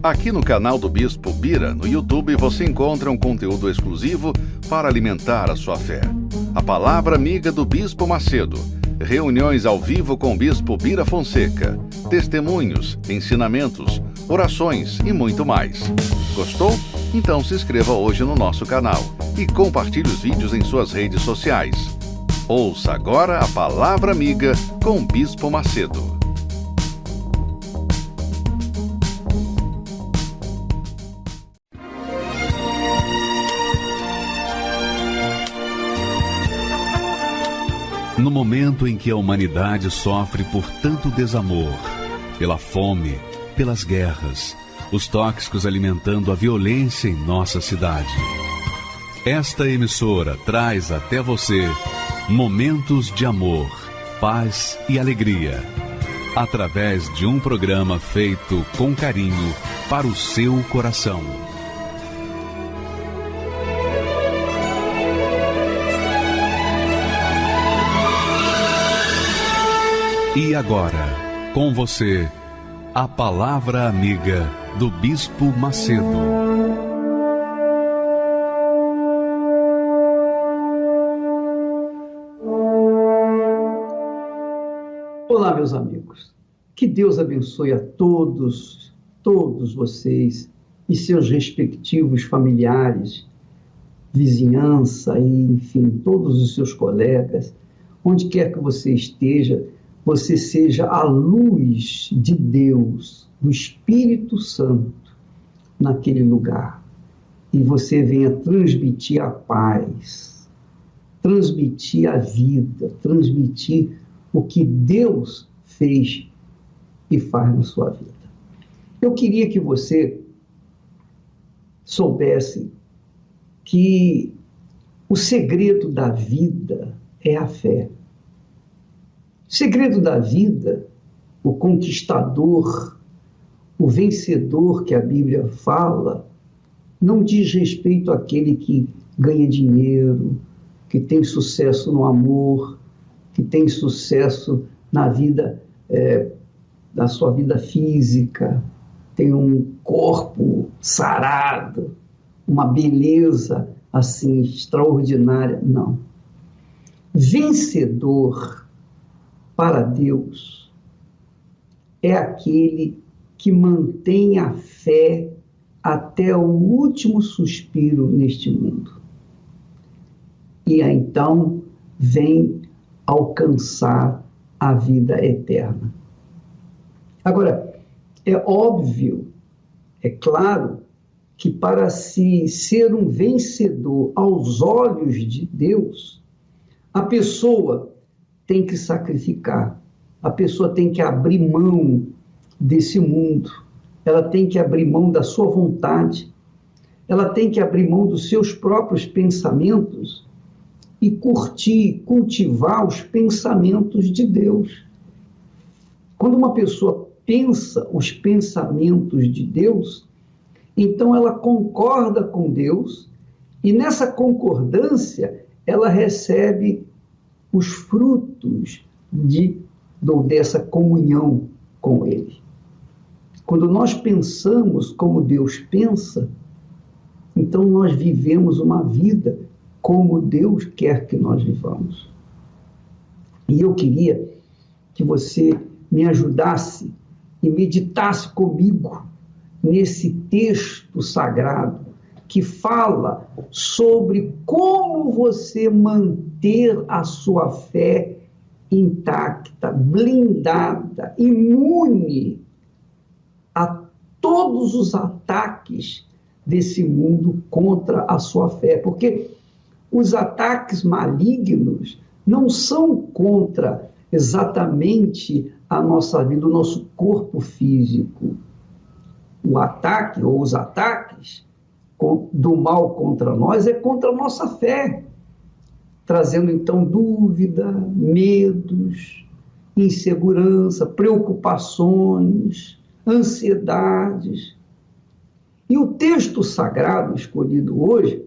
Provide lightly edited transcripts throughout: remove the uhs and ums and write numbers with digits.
Aqui no canal do Bispo Bira, no YouTube, você encontra um conteúdo exclusivo para alimentar a sua fé. A Palavra Amiga do Bispo Macedo. Reuniões ao vivo com o Bispo Bira Fonseca. Testemunhos, ensinamentos, orações e muito mais. Gostou? Então se inscreva hoje no nosso canal e compartilhe os vídeos em suas redes sociais. Ouça agora a Palavra Amiga com o Bispo Macedo. No momento em que a humanidade sofre por tanto desamor, pela fome, pelas guerras, os tóxicos alimentando a violência em nossa cidade, esta emissora traz até você momentos de amor, paz e alegria, através de um programa feito com carinho para o seu coração. E agora, com você, a Palavra Amiga do Bispo Macedo. Olá, meus amigos. Que Deus abençoe a todos vocês e seus respectivos familiares, vizinhança e, enfim, todos os seus colegas. Onde quer que você esteja, você seja a luz de Deus, do Espírito Santo, naquele lugar. E você venha transmitir a paz, transmitir a vida, transmitir o que Deus fez e faz na sua vida. Eu queria que você soubesse que o segredo da vida é a fé. O segredo da vida, o conquistador, o vencedor que a Bíblia fala, não diz respeito àquele que ganha dinheiro, que tem sucesso no amor, que tem sucesso na vida, na sua vida física, tem um corpo sarado, uma beleza assim extraordinária. Não. Vencedor para Deus é aquele que mantém a fé até o último suspiro neste mundo. E então vem alcançar a vida eterna. Agora, é óbvio, é claro, que para se ser um vencedor aos olhos de Deus, a pessoa tem que sacrificar, a pessoa tem que abrir mão desse mundo, ela tem que abrir mão da sua vontade, ela tem que abrir mão dos seus próprios pensamentos e curtir, cultivar os pensamentos de Deus. Quando uma pessoa pensa os pensamentos de Deus, então ela concorda com Deus e nessa concordância ela recebe os frutos dessa comunhão com Ele. Quando nós pensamos como Deus pensa, então nós vivemos uma vida como Deus quer que nós vivamos. E eu queria que você me ajudasse e meditasse comigo nesse texto sagrado que fala sobre como você manter a sua fé intacta, blindada, imune a todos os ataques desse mundo contra a sua fé. Porque os ataques malignos não são contra exatamente a nossa vida, o nosso corpo físico. O ataque ou os ataques do mal contra nós é contra a nossa fé, trazendo então dúvida, medos, insegurança, preocupações, ansiedades. E o texto sagrado escolhido hoje,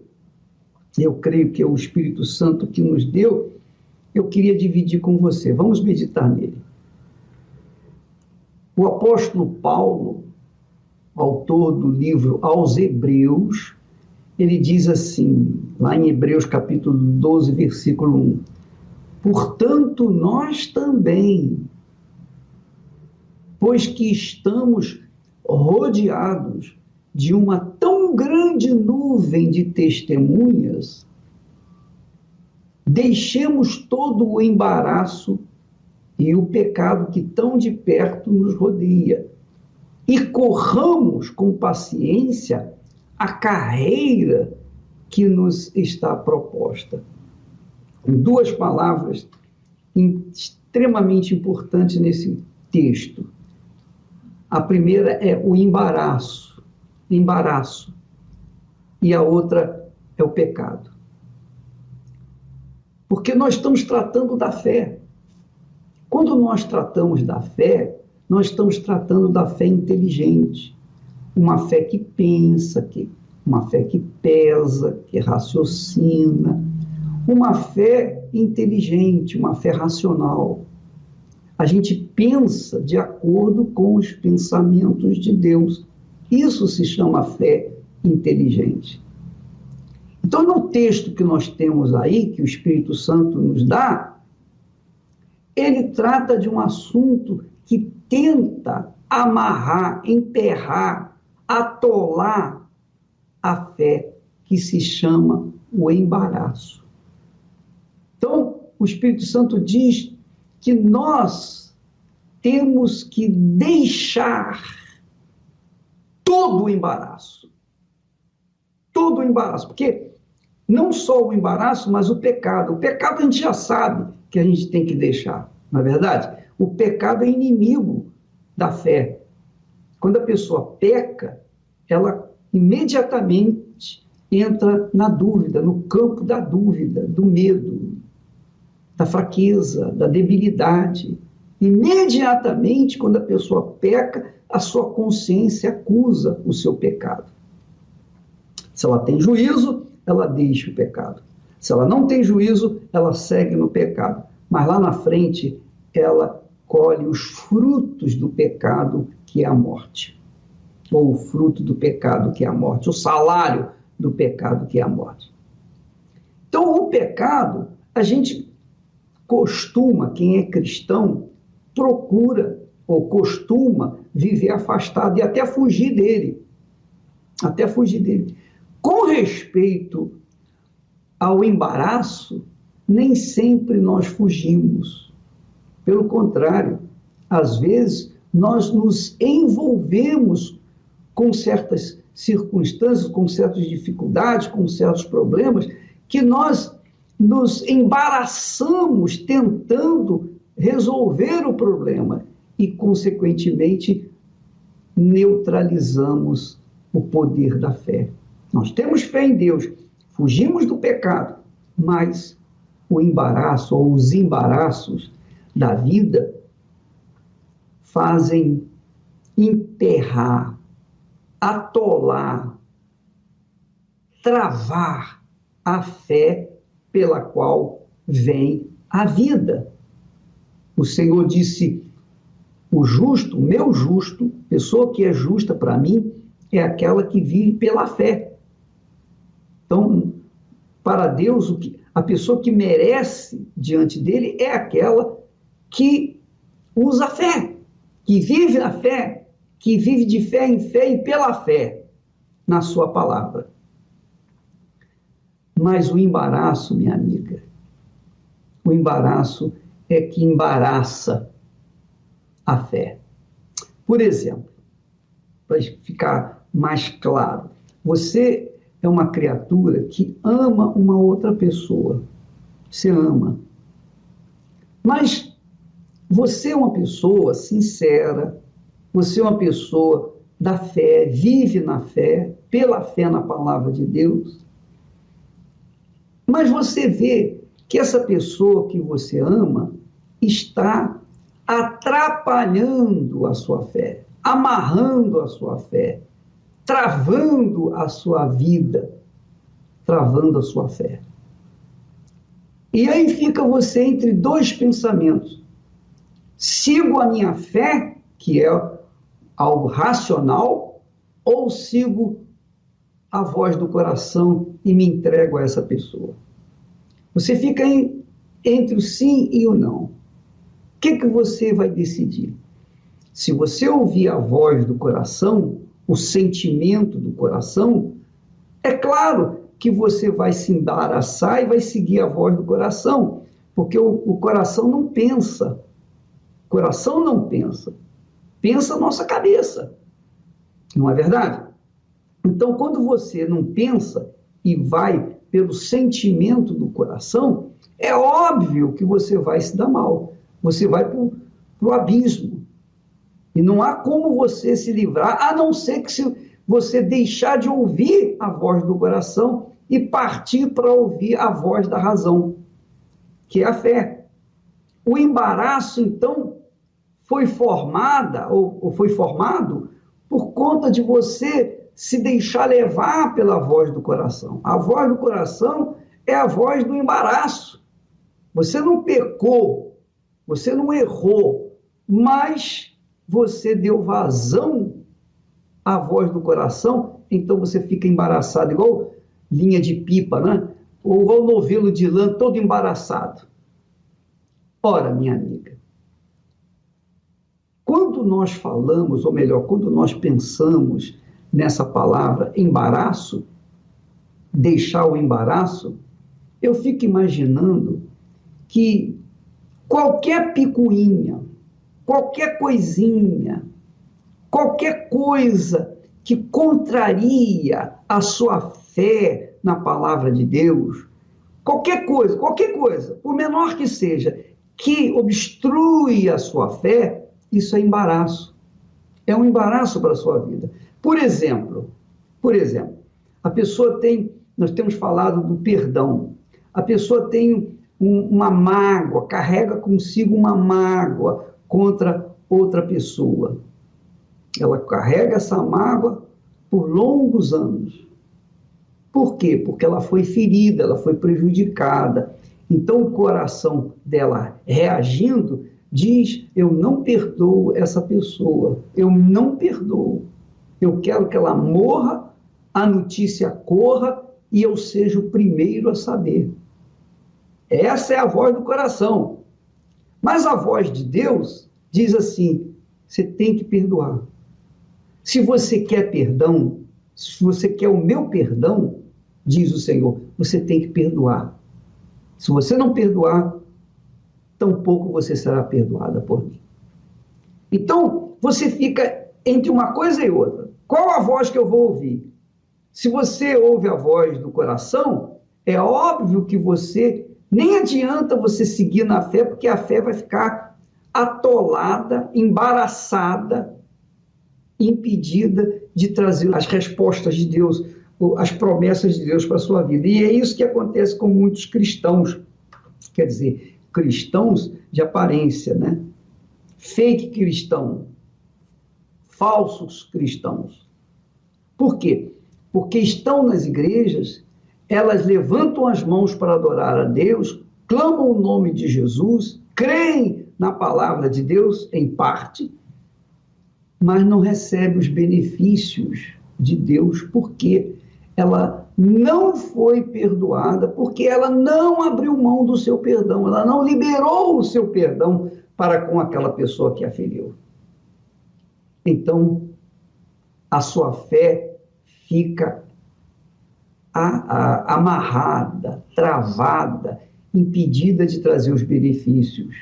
eu creio que é o Espírito Santo que nos deu, eu queria dividir com você. Vamos meditar nele. O apóstolo Paulo, autor do livro aos Hebreus, ele diz assim, lá em Hebreus capítulo 12, versículo 1, portanto, nós também, pois que estamos rodeados de uma tão grande nuvem de testemunhas, deixemos todo o embaraço e o pecado que tão de perto nos rodeia e corramos com paciência a carreira que nos está proposta. Duas palavras extremamente importantes nesse texto. A primeira é o embaraço, e a outra é o pecado. Porque nós estamos tratando da fé. Quando nós tratamos da fé, nós estamos tratando da fé inteligente, uma fé que pensa, uma fé que pesa, que raciocina, uma fé inteligente, uma fé racional. A gente pensa de acordo com os pensamentos de Deus. Isso se chama fé inteligente. Então, no texto que nós temos aí, que o Espírito Santo nos dá, ele trata de um assunto que tenta amarrar, emperrar, atolar a fé, que se chama o embaraço. Então, o Espírito Santo diz que nós temos que deixar todo o embaraço. Todo o embaraço, porque não só o embaraço, mas o pecado. O pecado a gente já sabe que a gente tem que deixar, não é verdade? O pecado é inimigo da fé. Quando a pessoa peca, ela imediatamente entra na dúvida, no campo da dúvida, do medo, da fraqueza, da debilidade. Imediatamente, quando a pessoa peca, a sua consciência acusa o seu pecado. Se ela tem juízo, ela deixa o pecado. Se ela não tem juízo, ela segue no pecado. Mas lá na frente, ela colhe os frutos do pecado, que é a morte. Ou o fruto do pecado, que é a morte. O salário do pecado, que é a morte. Então, o pecado, a gente costuma, quem é cristão, procura ou costuma viver afastado e até fugir dele. Até fugir dele. Com respeito ao embaraço, nem sempre nós fugimos. Pelo contrário, às vezes nós nos envolvemos com certas circunstâncias, com certas dificuldades, com certos problemas, que nós nos embaraçamos tentando resolver o problema e, consequentemente, neutralizamos o poder da fé. Nós temos fé em Deus, fugimos do pecado, mas o embaraço ou os embaraços da vida fazem emperrar, atolar, travar a fé pela qual vem a vida. O Senhor disse, o justo, meu justo, pessoa que é justa para mim, é aquela que vive pela fé. Então, para Deus, a pessoa que merece diante dele é aquela que usa a fé, que vive na fé, que vive de fé em fé e pela fé na sua palavra. Mas o embaraço, minha amiga, o embaraço é que embaraça a fé. Por exemplo, para ficar mais claro, você é uma criatura que ama uma outra pessoa. Você ama. Mas você é uma pessoa sincera, você é uma pessoa da fé, vive na fé, pela fé na palavra de Deus. Mas você vê que essa pessoa que você ama está atrapalhando a sua fé, amarrando a sua fé, travando a sua vida, travando a sua fé. E aí fica você entre dois pensamentos. Sigo a minha fé, que é algo racional, ou sigo a voz do coração e me entrego a essa pessoa? Você fica entre o sim e o não. O que você vai decidir? Se você ouvir a voz do coração, o sentimento do coração, é claro que você vai se embaraçar e vai seguir a voz do coração, porque o coração não pensa. O coração não pensa. Pensa a nossa cabeça. Não é verdade? Então, quando você não pensa e vai pelo sentimento do coração, é óbvio que você vai se dar mal. Você vai para o abismo. E não há como você se livrar, a não ser que se você deixar de ouvir a voz do coração e partir para ouvir a voz da razão, que é a fé. O embaraço, então, foi formado por conta de você se deixar levar pela voz do coração. A voz do coração é a voz do embaraço. Você não pecou, você não errou, mas você deu vazão à voz do coração, então você fica embaraçado, igual linha de pipa, né? Ou igual novelo de lã, todo embaraçado. Ora, minha amiga, quando nós falamos, ou melhor, quando nós pensamos nessa palavra embaraço, deixar o embaraço, eu fico imaginando que qualquer picuinha, qualquer coisinha, qualquer coisa que contraria a sua fé na palavra de Deus, qualquer coisa, por menor que seja, que obstrui a sua fé, isso é embaraço. É um embaraço para a sua vida. Por exemplo, a pessoa nós temos falado do perdão, a pessoa tem uma mágoa, carrega consigo uma mágoa contra outra pessoa. Ela carrega essa mágoa por longos anos. Por quê? Porque ela foi ferida, ela foi prejudicada. Então o coração dela reagindo diz: eu não perdoo essa pessoa, eu não perdoo. Eu quero que ela morra, a notícia corra e eu seja o primeiro a saber. Essa é a voz do coração. Mas a voz de Deus diz assim: você tem que perdoar. Se você quer perdão, se você quer o meu perdão, diz o Senhor, você tem que perdoar. Se você não perdoar, tampouco você será perdoada por mim. Então, você fica entre uma coisa e outra. Qual a voz que eu vou ouvir? Se você ouve a voz do coração, é óbvio que nem adianta você seguir na fé, porque a fé vai ficar atolada, embaraçada, impedida de trazer as respostas de Deus, as promessas de Deus para a sua vida. E é isso que acontece com muitos cristãos. Quer dizer, cristãos de aparência, né? Fake cristão, falsos cristãos. Por quê? Porque estão nas igrejas, elas levantam as mãos para adorar a Deus, clamam o nome de Jesus, creem na palavra de Deus, em parte, mas não recebem os benefícios de Deus, porque ela não foi perdoada, porque ela não abriu mão do seu perdão, ela não liberou o seu perdão para com aquela pessoa que a feriu. Então, a sua fé fica amarrada, travada, impedida de trazer os benefícios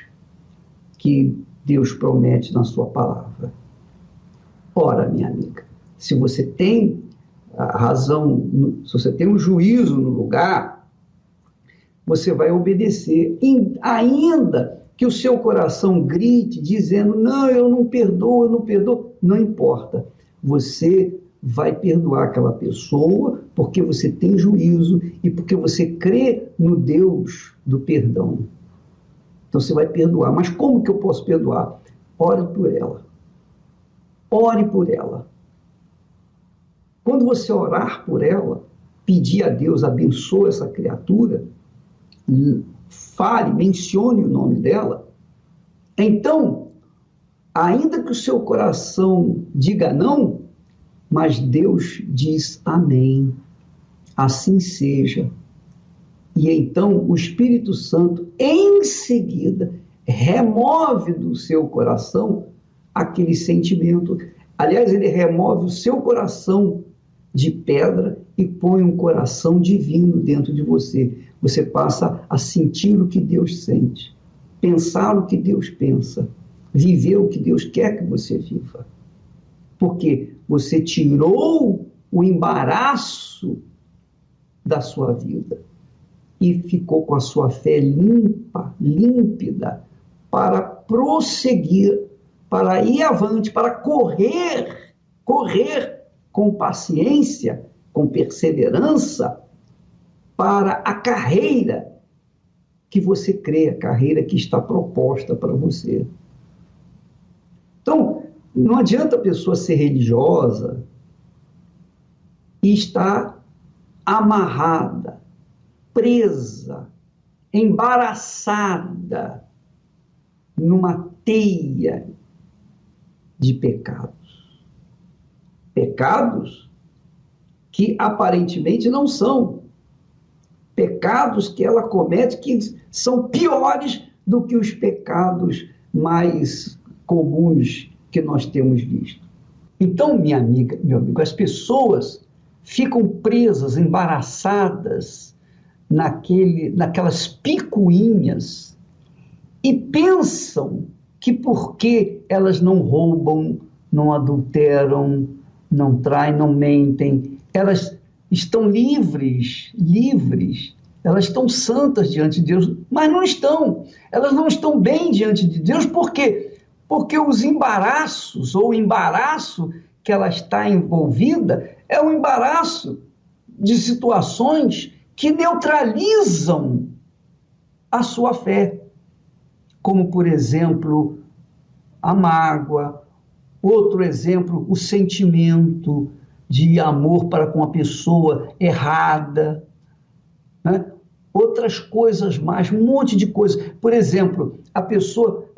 que Deus promete na sua palavra. Ora, minha amiga, se você tem a razão, se você tem um juízo no lugar, você vai obedecer, ainda que o seu coração grite, dizendo: não, eu não perdoo, não importa. Você vai perdoar aquela pessoa, porque você tem juízo e porque você crê no Deus do perdão. Então você vai perdoar. Mas como que eu posso perdoar? Ore por ela. Ore por ela. Quando você orar por ela, pedir a Deus, abençoe essa criatura, fale, mencione o nome dela, então, ainda que o seu coração diga não Mas Deus diz amém, assim seja. E então o Espírito Santo, em seguida, remove do seu coração aquele sentimento. Aliás, ele remove o seu coração de pedra e põe um coração divino dentro de você. Você passa a sentir o que Deus sente, pensar o que Deus pensa, viver o que Deus quer que você viva. Porque você tirou o embaraço da sua vida e ficou com a sua fé limpa, límpida, para prosseguir, para ir avante, para correr com paciência, com perseverança, para a carreira que você crê, a carreira que está proposta para você. Então, não adianta a pessoa ser religiosa e estar amarrada, presa, embaraçada numa teia de pecados. Pecados que aparentemente não são. Pecados que ela comete que são piores do que os pecados mais comuns que nós temos visto. Então, minha amiga, meu amigo, as pessoas ficam presas, embaraçadas naquelas picuinhas e pensam que porque elas não roubam, não adulteram, não traem, não mentem, elas estão livres, elas estão santas diante de Deus, mas não estão. Elas não estão bem diante de Deus, por quê? Porque os embaraços, ou o embaraço que ela está envolvida, é um embaraço de situações que neutralizam a sua fé. Como, por exemplo, a mágoa. Outro exemplo, o sentimento de amor para com a pessoa errada, né? Outras coisas mais, um monte de coisas. Por exemplo, a pessoa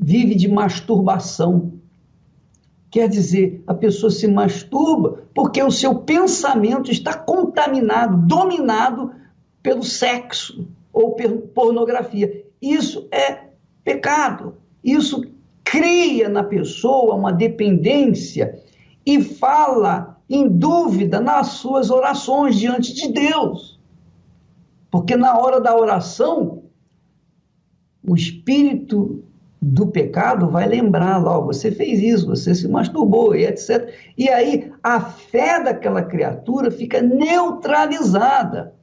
vive de masturbação. Quer dizer, a pessoa se masturba porque o seu pensamento está contaminado, dominado pelo sexo ou pela pornografia. Isso é pecado. Isso cria na pessoa uma dependência e fala em dúvida nas suas orações diante de Deus. Porque na hora da oração, o espírito do pecado vai lembrar lá, você fez isso, você se masturbou, e etc. E aí a fé daquela criatura fica neutralizada.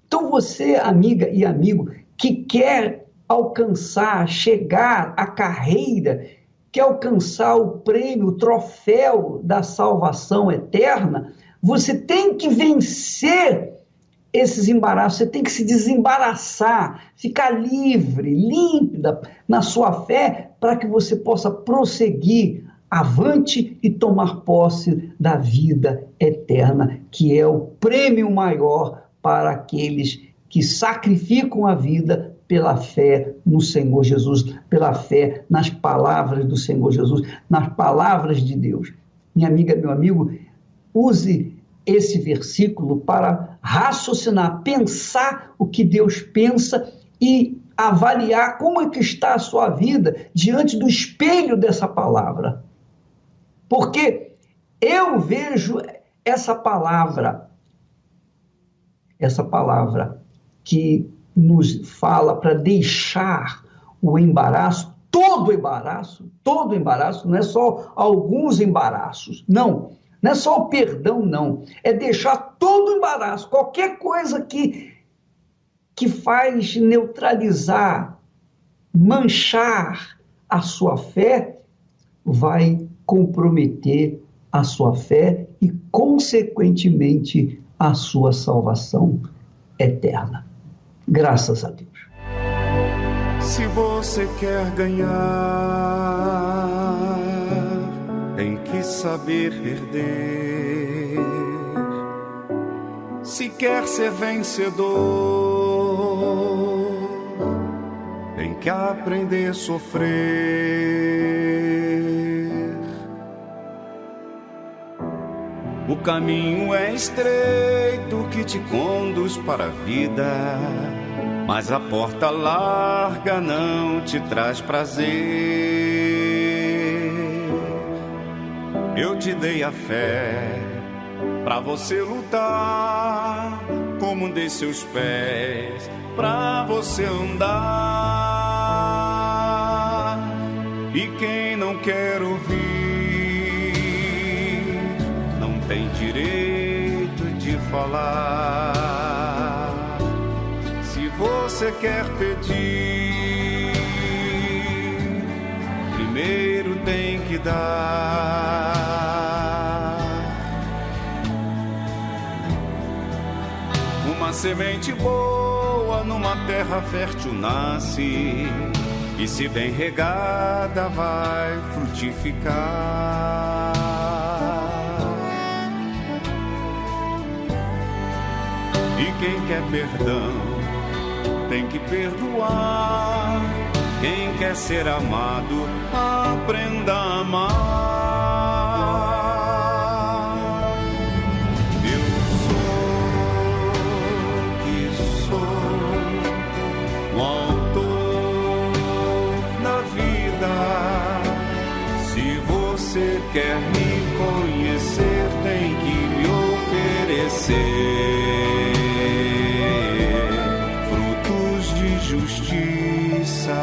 Então você, amiga e amigo, que quer alcançar, chegar à carreira, quer alcançar o prêmio, o troféu da salvação eterna, você tem que vencer esses embaraços, você tem que se desembaraçar, ficar livre, límpida na sua fé, para que você possa prosseguir avante e tomar posse da vida eterna, que é o prêmio maior para aqueles que sacrificam a vida pela fé no Senhor Jesus, pela fé nas palavras do Senhor Jesus, nas palavras de Deus. Minha amiga, meu amigo, use esse versículo para raciocinar, pensar o que Deus pensa e avaliar como é que está a sua vida diante do espelho dessa palavra. Porque eu vejo essa palavra que nos fala para deixar o embaraço, todo embaraço, não é só alguns embaraços, não é só o perdão, não, é deixar todo embaraço, qualquer coisa que faz neutralizar, manchar a sua fé, vai comprometer a sua fé e, consequentemente, a sua salvação eterna. Graças a Deus. Se você quer ganhar, tem que saber perder. Se quer ser vencedor, tem que aprender a sofrer. O caminho é estreito que te conduz para a vida, mas a porta larga não te traz prazer. Eu te dei a fé pra você lutar, como dei seus pés pra você andar. E quem não quer ouvir não tem direito de falar. Se você quer pedir, primeiro tem que dar. Uma semente boa numa terra fértil nasce, e se bem regada vai frutificar. E quem quer perdão tem que perdoar. Quem quer ser amado, aprenda a amar. Eu sou que sou o autor da vida. Se você quer me conhecer, tem que me oferecer frutos de justiça.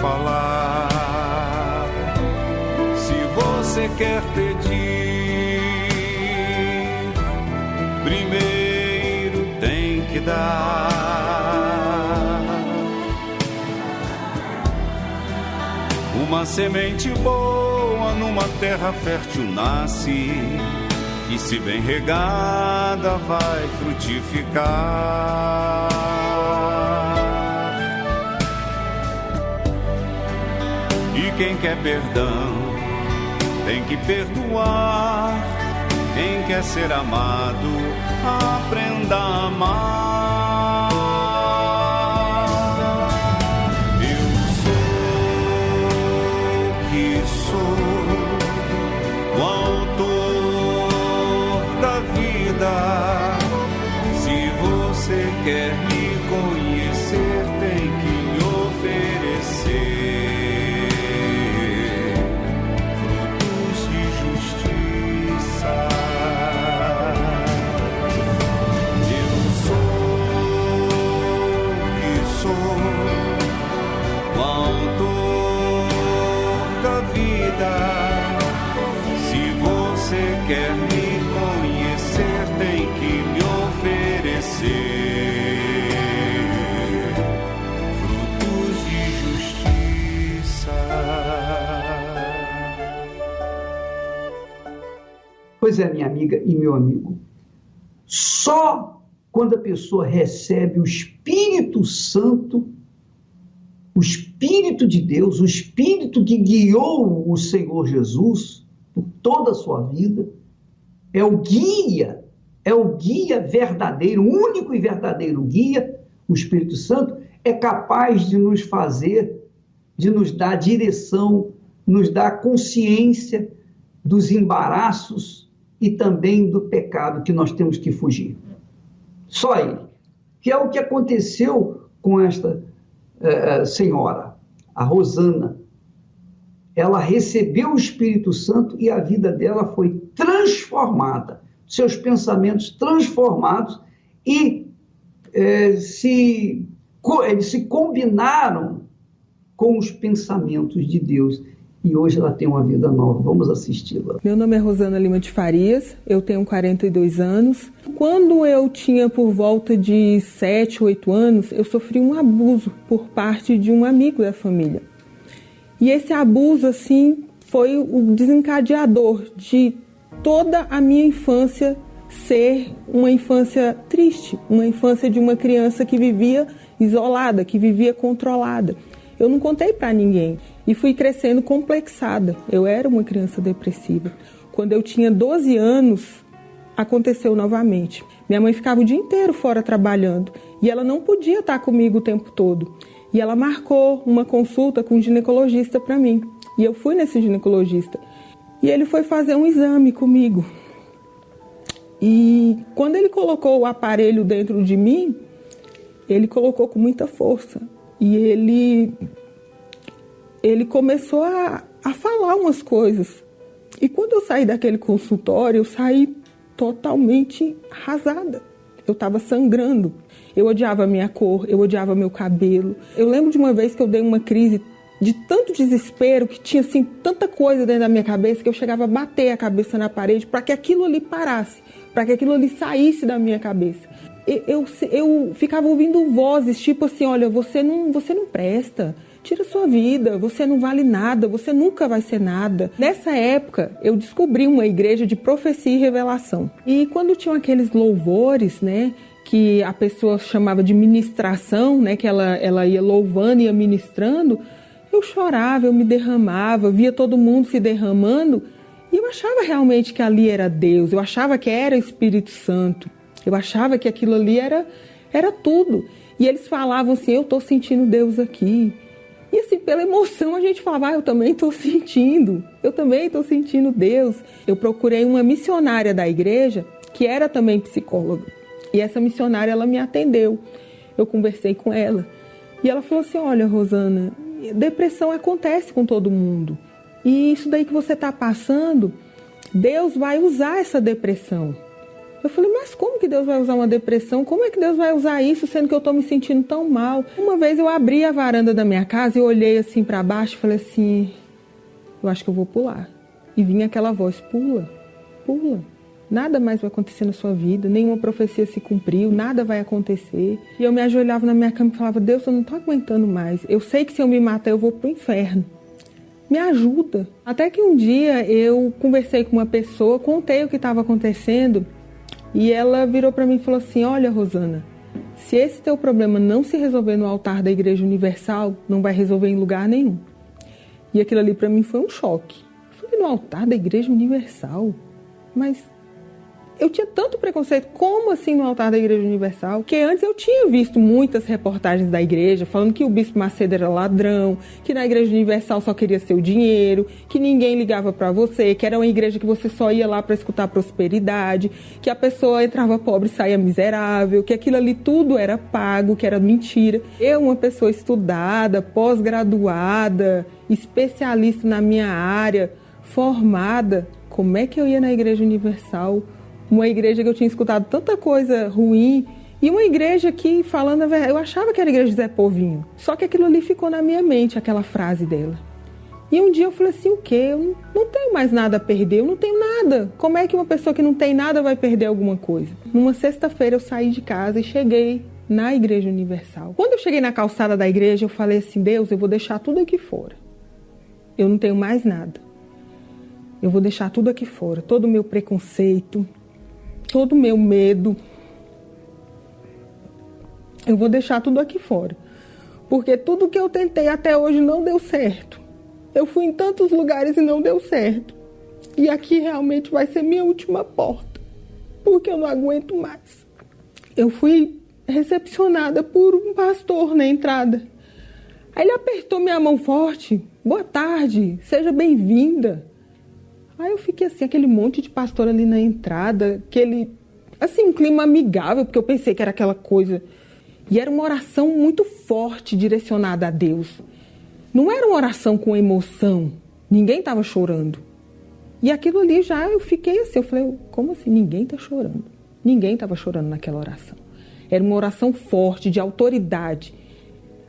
Falar. Se você quer pedir, primeiro tem que dar. Uma semente boa numa terra fértil nasce, e se bem regada vai frutificar. E quem quer perdão tem que perdoar. Quem quer ser amado, aprenda a amar. Eu sou que sou o autor da vida. Se você quer me conhecer, tem que me oferecer quer me conhecer, tem que me oferecer frutos de justiça. Pois é, minha amiga e meu amigo, só quando a pessoa recebe o Espírito Santo, o Espírito de Deus, o Espírito que guiou o Senhor Jesus por toda a sua vida, é o guia verdadeiro, o único e verdadeiro guia, o Espírito Santo, é capaz de nos fazer, de nos dar direção, nos dar consciência dos embaraços e também do pecado que nós temos que fugir. Só ele. Que é o que aconteceu com esta senhora, a Rosana. Ela recebeu o Espírito Santo e a vida dela foi transformada, seus pensamentos transformados, e eles se combinaram com os pensamentos de Deus. E hoje ela tem uma vida nova. Vamos assisti-la. Meu nome é Rosana Lima de Farias, eu tenho 42 anos. Quando eu tinha por volta de 7, 8 anos, eu sofri um abuso por parte de um amigo da família. E esse abuso, assim, foi o desencadeador de toda a minha infância ser uma infância triste, uma infância de uma criança que vivia isolada, que vivia controlada. Eu não contei para ninguém e fui crescendo complexada. Eu era uma criança depressiva. Quando eu tinha 12 anos, aconteceu novamente. Minha mãe ficava o dia inteiro fora trabalhando e ela não podia estar comigo o tempo todo. E ela marcou uma consulta com um ginecologista para mim. E eu fui nesse ginecologista. E ele foi fazer um exame comigo. E quando ele colocou o aparelho dentro de mim, ele colocou com muita força. E ele começou a falar umas coisas. E quando eu saí daquele consultório, eu saí totalmente arrasada. Eu estava sangrando. Eu odiava a minha cor, eu odiava meu cabelo. Eu lembro de uma vez que eu dei uma crise de tanto desespero, que tinha assim tanta coisa dentro da minha cabeça, que eu chegava a bater a cabeça na parede para que aquilo ali parasse, para que aquilo ali saísse da minha cabeça. Eu ficava ouvindo vozes tipo assim, olha, você não presta, tira sua vida, você não vale nada, você nunca vai ser nada. Nessa época, eu descobri uma igreja de profecia e revelação. E quando tinham aqueles louvores, né, que a pessoa chamava de ministração, né, que ela ia louvando e ia ministrando, eu chorava, eu me derramava, via todo mundo se derramando e eu achava realmente que ali era Deus, eu achava que era o Espírito Santo, eu achava que aquilo ali era tudo. E eles falavam assim, eu estou sentindo Deus aqui. E assim, pela emoção a gente falava, eu também estou sentindo Deus. Eu procurei uma missionária da igreja, que era também psicóloga. E essa missionária, ela me atendeu. Eu conversei com ela. E ela falou assim, olha, Rosana, depressão acontece com todo mundo. E isso daí que você está passando, Deus vai usar essa depressão. Eu falei, mas como que Deus vai usar uma depressão? Como é que Deus vai usar isso, sendo que eu estou me sentindo tão mal? Uma vez eu abri a varanda da minha casa e olhei assim para baixo e falei assim, eu acho que eu vou pular. E vinha aquela voz, pula, pula. Nada mais vai acontecer na sua vida, nenhuma profecia se cumpriu, nada vai acontecer. E eu me ajoelhava na minha cama e falava, Deus, eu não estou aguentando mais. Eu sei que se eu me matar eu vou pro inferno. Me ajuda. Até que um dia eu conversei com uma pessoa, contei o que estava acontecendo. E ela virou para mim e falou assim, olha, Rosana, se esse teu problema não se resolver no altar da Igreja Universal, não vai resolver em lugar nenhum. E aquilo ali para mim foi um choque. Eu falei, no altar da Igreja Universal? Mas eu tinha tanto preconceito, como assim no altar da Igreja Universal? Porque antes eu tinha visto muitas reportagens da igreja falando que o Bispo Macedo era ladrão, que na Igreja Universal só queria seu dinheiro, que ninguém ligava para você, que era uma igreja que você só ia lá para escutar prosperidade, que a pessoa entrava pobre e saía miserável, que aquilo ali tudo era pago, que era mentira. Eu, uma pessoa estudada, pós-graduada, especialista na minha área, formada, como é que eu ia na Igreja Universal? Uma igreja que eu tinha escutado tanta coisa ruim, e uma igreja que, falando a verdade, eu achava que era a igreja de Zé Povinho. Só que aquilo ali ficou na minha mente, aquela frase dela. E um dia eu falei assim, o quê? Eu não tenho mais nada a perder, eu não tenho nada. Como é que uma pessoa que não tem nada vai perder alguma coisa? Numa sexta-feira eu saí de casa e cheguei na Igreja Universal. Quando eu cheguei na calçada da igreja, eu falei assim, Deus, eu vou deixar tudo aqui fora. Eu não tenho mais nada. Eu vou deixar tudo aqui fora, todo o meu preconceito, todo o meu medo, eu vou deixar tudo aqui fora. Porque tudo que eu tentei até hoje não deu certo. Eu fui em tantos lugares e não deu certo. E aqui realmente vai ser minha última porta, porque eu não aguento mais. Eu fui recepcionada por um pastor na entrada. Aí ele apertou minha mão forte. Boa tarde, seja bem-vinda. Aí eu fiquei assim, aquele monte de pastor ali na entrada, um clima amigável, porque eu pensei que era aquela coisa. E era uma oração muito forte, direcionada a Deus. Não era uma oração com emoção, ninguém estava chorando. E aquilo ali já eu fiquei assim, eu falei, como assim? Ninguém está chorando. Ninguém estava chorando naquela oração. Era uma oração forte, de autoridade.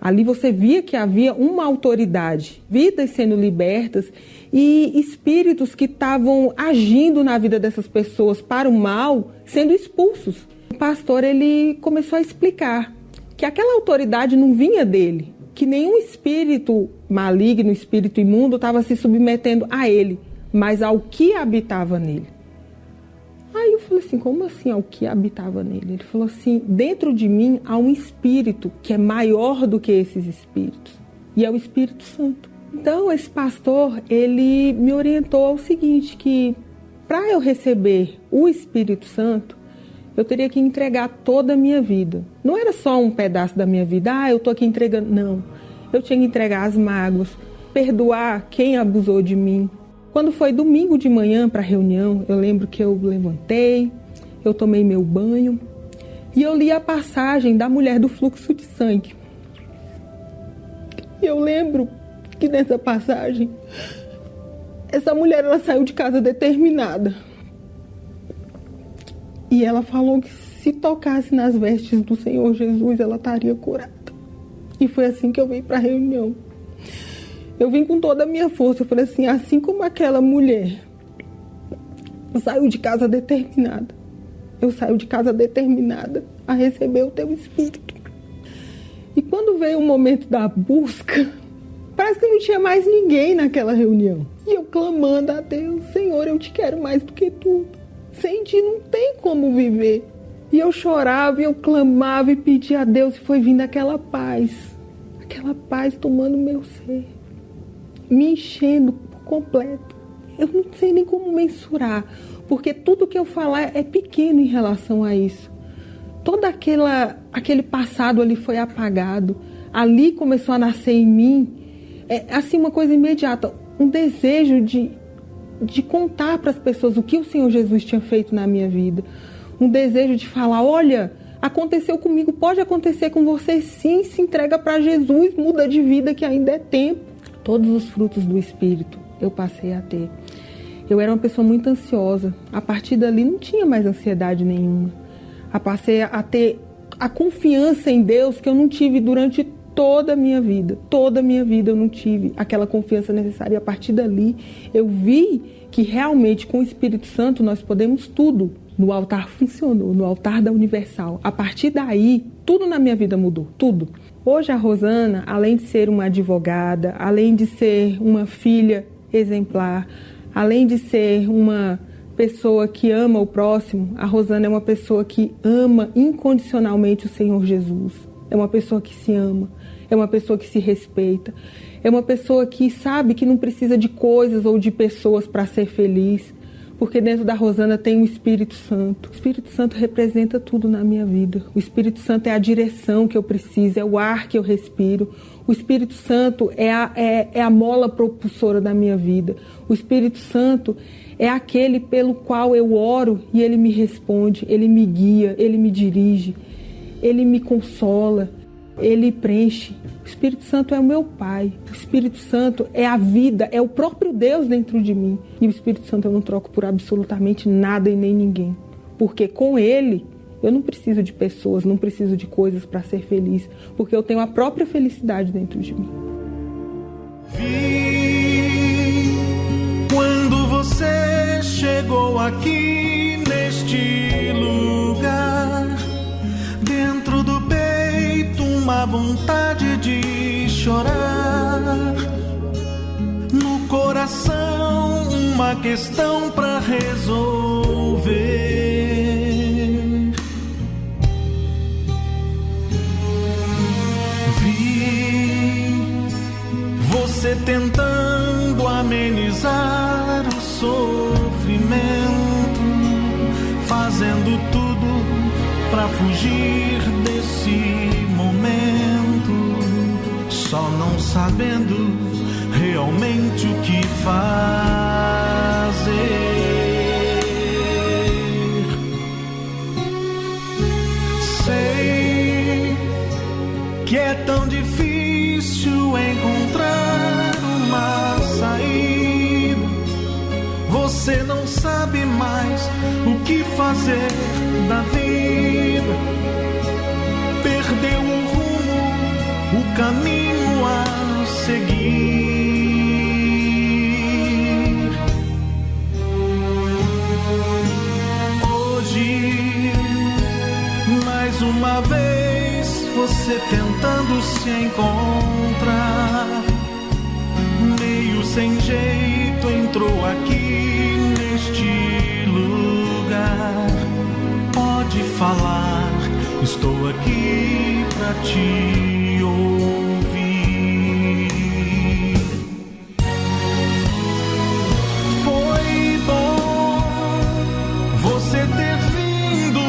Ali você via que havia uma autoridade, vidas sendo libertas e espíritos que estavam agindo na vida dessas pessoas para o mal, sendo expulsos. O pastor, ele começou a explicar que aquela autoridade não vinha dele, que nenhum espírito maligno, espírito imundo estava se submetendo a ele, mas ao que habitava nele. Aí eu falei, falei assim, como assim o que habitava nele? Ele falou assim, dentro de mim há um espírito que é maior do que esses espíritos, e é o Espírito Santo. Então esse pastor, ele me orientou ao seguinte, que para eu receber o Espírito Santo, eu teria que entregar toda a minha vida. Não era só um pedaço da minha vida, eu estou aqui entregando, não. Eu tinha que entregar as mágoas, perdoar quem abusou de mim. Quando foi domingo de manhã para a reunião, eu lembro que eu levantei, eu tomei meu banho e eu li a passagem da mulher do fluxo de sangue. E eu lembro que nessa passagem, essa mulher ela saiu de casa determinada. E ela falou que se tocasse nas vestes do Senhor Jesus, ela estaria curada. E foi assim que eu vim para a reunião. Eu vim com toda a minha força. Eu falei assim como aquela mulher saiu de casa determinada, eu saio de casa determinada a receber o teu Espírito. E quando veio o momento da busca, parece que não tinha mais ninguém naquela reunião. E eu clamando a Deus, Senhor, eu te quero mais do que tudo. Sem ti não tem como viver. E eu chorava, e eu clamava e pedia a Deus, e foi vindo aquela paz tomando meu ser, me enchendo por completo. Eu não sei nem como mensurar, porque tudo que eu falar é pequeno em relação a isso. Todo aquele passado ali foi apagado. Ali começou a nascer em mim, assim, uma coisa imediata, um desejo de contar para as pessoas o que o Senhor Jesus tinha feito na minha vida. Um desejo de falar, olha, aconteceu comigo, pode acontecer com você sim, se entrega para Jesus, muda de vida que ainda é tempo. Todos os frutos do Espírito eu passei a ter. Eu era uma pessoa muito ansiosa. A partir dali não tinha mais ansiedade nenhuma. Eu passei a ter a confiança em Deus que eu não tive durante toda a minha vida. Toda a minha vida eu não tive aquela confiança necessária. E a partir dali eu vi que realmente com o Espírito Santo nós podemos tudo. No altar funcionou, no altar da Universal. A partir daí, tudo na minha vida mudou, tudo. Hoje a Rosana, além de ser uma advogada, além de ser uma filha exemplar, além de ser uma pessoa que ama o próximo, a Rosana é uma pessoa que ama incondicionalmente o Senhor Jesus. É uma pessoa que se ama, é uma pessoa que se respeita, é uma pessoa que sabe que não precisa de coisas ou de pessoas para ser feliz. Porque dentro da Rosana tem o Espírito Santo. O Espírito Santo representa tudo na minha vida. O Espírito Santo é a direção que eu preciso, é o ar que eu respiro. O Espírito Santo é a mola propulsora da minha vida. O Espírito Santo é aquele pelo qual eu oro e ele me responde, ele me guia, ele me dirige, ele me consola, ele preenche. O Espírito Santo é o meu Pai. O Espírito Santo é a vida, é o próprio Deus dentro de mim. E o Espírito Santo eu não troco por absolutamente nada e nem ninguém. Porque com ele, eu não preciso de pessoas, não preciso de coisas para ser feliz. Porque eu tenho a própria felicidade dentro de mim. Vi quando você chegou aqui neste lugar, dentro do peito uma vontade de chorar, no coração uma questão pra resolver. Vi você tentando amenizar o sofrimento, fazendo tudo pra fugir desse momento, só não sabendo realmente o que fazer. Sei que é tão difícil encontrar uma saída, você não sabe mais o que fazer da vida, perdeu o rumo, o caminho a seguir. Hoje, mais uma vez, você tentando se encontrar, meio sem jeito entrou aqui neste lugar. Pode falar, estou aqui pra te ouvir. Foi bom você ter vindo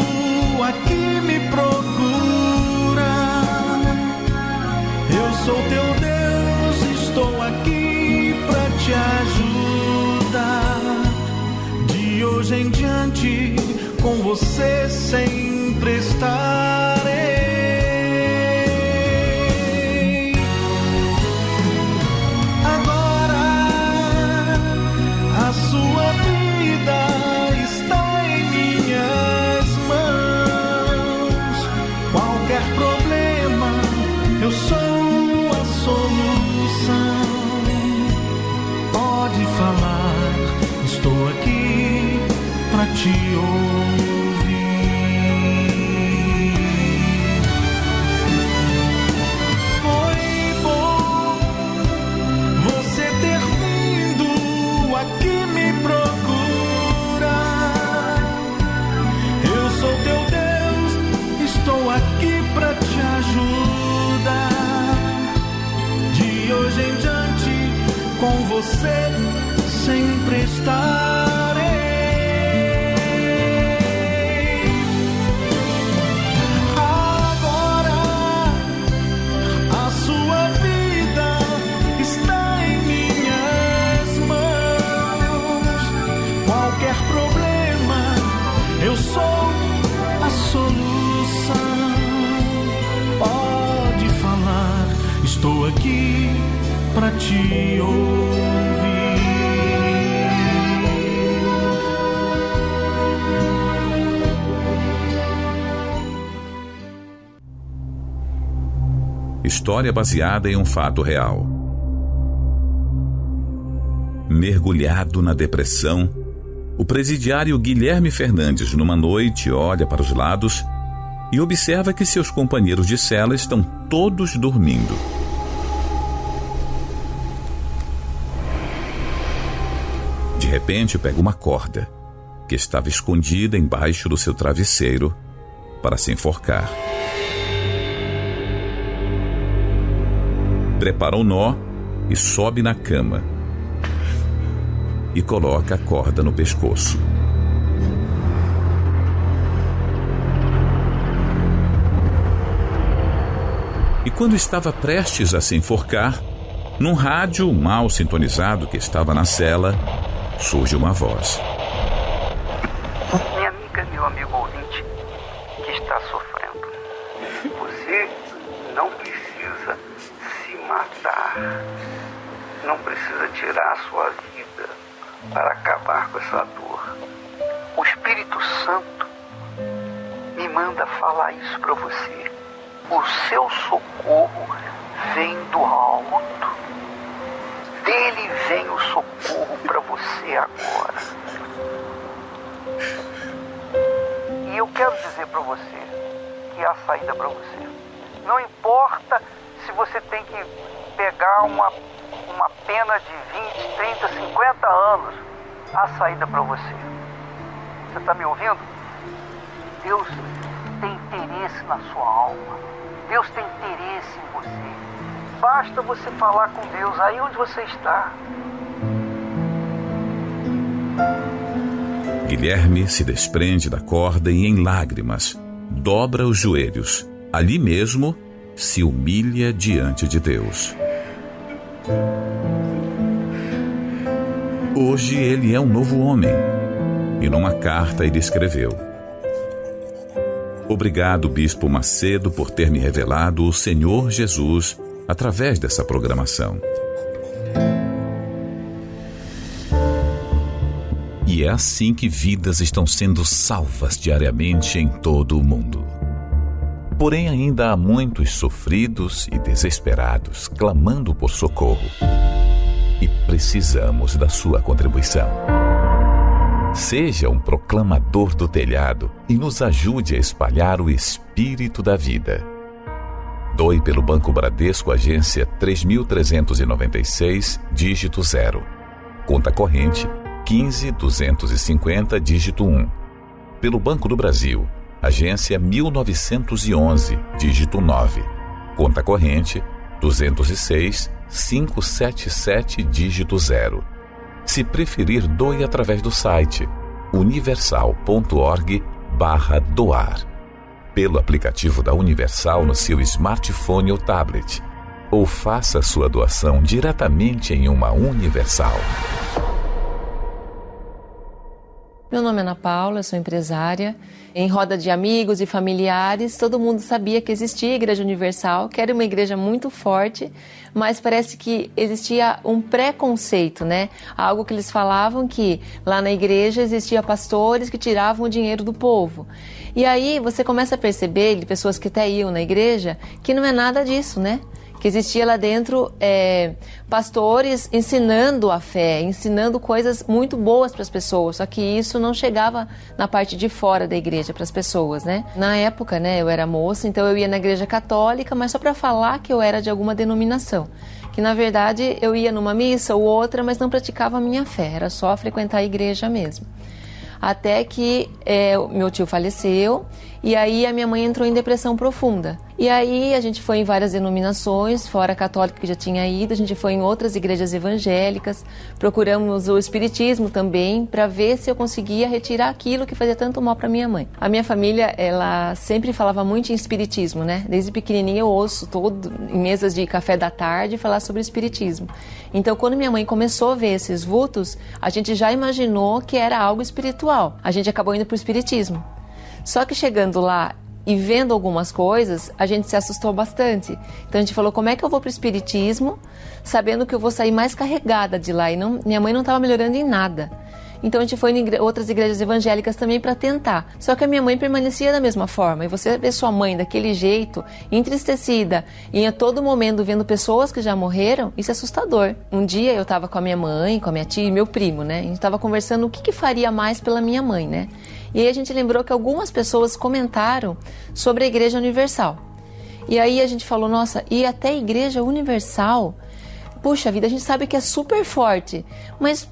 aqui me procurar. Eu sou teu Deus, estou aqui pra te ajudar. De hoje em diante, com você sempre estarei. Agora a sua vida está em minhas mãos. Qualquer problema, eu sou a solução. Pode falar, estou aqui pra te ouvir. Foi bom você ter vindo aqui me procurar. Eu sou teu Deus, estou aqui pra te ajudar. De hoje em diante, com você sempre estarei. Agora a sua vida está em minhas mãos. Qualquer problema, eu sou a solução. Pode falar, estou aqui pra te ouvir. História baseada em um fato real. Mergulhado na depressão, o presidiário Guilherme Fernandes, numa noite, olha para os lados e observa que seus companheiros de cela estão todos dormindo. De repente, pega uma corda que estava escondida embaixo do seu travesseiro para se enforcar. Prepara o nó e sobe na cama e coloca a corda no pescoço. E quando estava prestes a se enforcar, num rádio mal sintonizado que estava na cela, surge uma voz. Minha amiga, meu amigo ouvinte que está sofrendo, você não precisa se matar, não precisa tirar a sua vida para acabar com essa dor. O Espírito Santo me manda falar isso para você. O seu socorro vem do alto. Dele vem o socorro para você agora. E eu quero dizer para você que há saída para você. Não importa se você tem que pegar uma pena de 20, 30, 50 anos, há saída para você. Você está me ouvindo? Deus tem interesse na sua alma. Deus tem interesse em você. Basta você falar com Deus aí onde você está. Guilherme se desprende da corda e, em lágrimas, dobra os joelhos. Ali mesmo, se humilha diante de Deus. Hoje ele é um novo homem. E numa carta ele escreveu: Obrigado, Bispo Macedo, por ter me revelado o Senhor Jesus através dessa programação. E é assim que vidas estão sendo salvas diariamente em todo o mundo. Porém, ainda há muitos sofridos e desesperados clamando por socorro. E precisamos da sua contribuição. Seja um proclamador do telhado e nos ajude a espalhar o espírito da vida. Doe pelo Banco Bradesco, agência 3.396, dígito 0. Conta corrente 15.250, dígito 1. Pelo Banco do Brasil, Agência 1911, dígito 9. Conta corrente 206-577, dígito 0. Se preferir, doe através do site universal.org/doar. Pelo aplicativo da Universal no seu smartphone ou tablet. Ou faça sua doação diretamente em uma Universal. Meu nome é Ana Paula, eu sou empresária. Em roda de amigos e familiares, todo mundo sabia que existia a Igreja Universal, que era uma igreja muito forte, mas parece que existia um preconceito, né? Algo que eles falavam que lá na igreja existia pastores que tiravam o dinheiro do povo. E aí você começa a perceber, pessoas que até iam na igreja, que não é nada disso, né? Que existia lá dentro pastores ensinando a fé, ensinando coisas muito boas para as pessoas, só que isso não chegava na parte de fora da igreja para as pessoas, né? Na época, né, eu era moça, então eu ia na igreja católica, mas só para falar que eu era de alguma denominação. Que na verdade eu ia numa missa ou outra, mas não praticava a minha fé, era só frequentar a igreja mesmo. Até que meu tio faleceu e aí a minha mãe entrou em depressão profunda. E aí a gente foi em várias denominações, fora a católica que já tinha ido, a gente foi em outras igrejas evangélicas, procuramos o espiritismo também para ver se eu conseguia retirar aquilo que fazia tanto mal para minha mãe. A minha família, ela sempre falava muito em espiritismo, né? Desde pequenininha eu ouço em mesas de café da tarde falar sobre espiritismo. Então quando minha mãe começou a ver esses vultos, a gente já imaginou que era algo espiritual. A gente acabou indo para o espiritismo. Só que chegando lá e vendo algumas coisas, a gente se assustou bastante. Então a gente falou, como é que eu vou para o espiritismo, sabendo que eu vou sair mais carregada de lá? E minha mãe não estava melhorando em nada. Então a gente foi em outras igrejas evangélicas também para tentar. Só que a minha mãe permanecia da mesma forma. E você vê sua mãe daquele jeito, entristecida, e a todo momento vendo pessoas que já morreram, isso é assustador. Um dia eu estava com a minha mãe, com a minha tia e meu primo, né? A gente estava conversando o que faria mais pela minha mãe, né? E aí a gente lembrou que algumas pessoas comentaram sobre a Igreja Universal. E aí a gente falou, nossa, e até a Igreja Universal? Puxa vida, a gente sabe que é super forte, mas,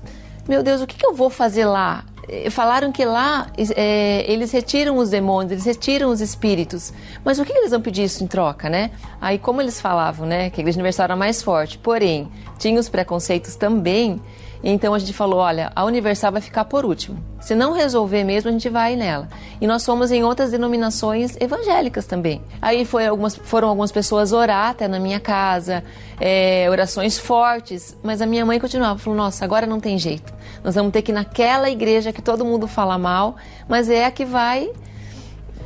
meu Deus, o que eu vou fazer lá? Falaram que lá eles retiram os demônios, eles retiram os espíritos. Mas o que eles vão pedir isso em troca, né? Aí como eles falavam, né, que a Igreja Universal era mais forte, porém, tinha os preconceitos também. Então a gente falou, olha, a Universal vai ficar por último. Se não resolver mesmo, a gente vai nela. E nós fomos em outras denominações evangélicas também. Aí foram algumas pessoas orar até na minha casa, orações fortes, mas a minha mãe continuava, falou, nossa, agora não tem jeito. Nós vamos ter que ir naquela igreja que todo mundo fala mal, mas é a que vai